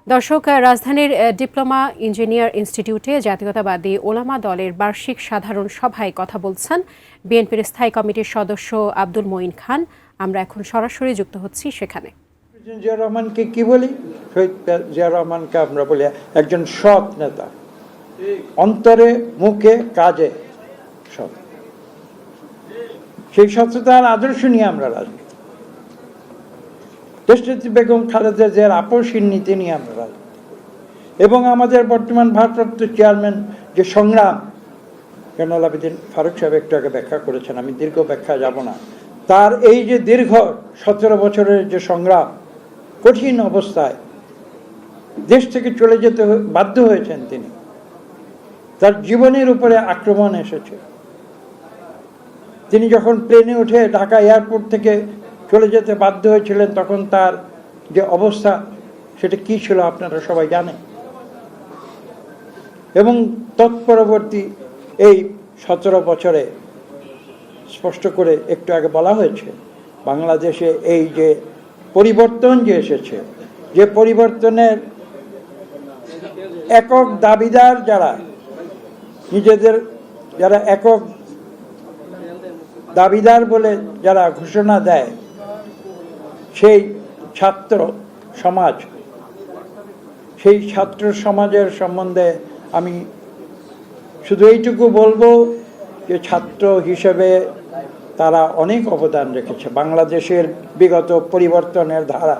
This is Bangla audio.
দর্শক, রাজধানীর ডিপ্লোমা ইঞ্জিনিয়ার ইনস্টিটিউটে জাতীয়তাবাদী ওলামা দলের বার্ষিক সাধারণ সভায় কথা বলছেন বিএনপির স্থায়ী কমিটির সদস্য আব্দুল মঈন খান। আমরা এখন সরাসরি যুক্ত হচ্ছি সেখানে। জিয়া রহমানকে কি বলি? শহীদ জিয়া রহমানকে আমরা বলি একজন সৎ নেতা, অন্তরে মুখে কাজে সৎ। সেই সততার আদর্শ নিয়ে আমরা রাজনীতি, দেশনেত্রী বেগম খালেদা জিয়ার আপসহীন নীতি নিয়ে আমরা রাজনীতি, এবং আমাদের বর্তমান ভারপ্রাপ্ত চেয়ারম্যান যে সংগ্রাম, জয়নুল আবেদিন ফারুক সাহেব একটু আগে ব্যাখ্যা করেছেন, আমি দীর্ঘ ব্যাখ্যা যাব না। তার এই যে দীর্ঘ 17 বছরের যে সংগ্রাম, কঠিন অবস্থায় দেশ থেকে চলে যেতে বাধ্য হয়েছেন তিনি, তার জীবনের উপরে আক্রমণ এসেছে। তিনি যখন প্লেনে উঠে ঢাকা এয়ারপোর্ট থেকে চলে যেতে বাধ্য হয়েছিলেন, তখন তার যে অবস্থা সেটা কি ছিল আপনারা সবাই জানেন। এবং তৎপরবর্তী এই 17 বছরে স্পষ্ট করে একটু আগে বলা হয়েছে, বাংলাদেশে এই যে পরিবর্তন যে এসেছে, যে পরিবর্তনের একক দাবিদার যারা, নিজেদের যারা একক দাবিদার বলে যারা ঘোষণা দেয়, সেই ছাত্র সমাজ, সেই ছাত্র সমাজের সম্বন্ধে আমি শুধু এইটুকু বলবো যে ছাত্র হিসেবে তারা অনেক অবদান রেখেছে বাংলাদেশের বিগত পরিবর্তনের ধারা।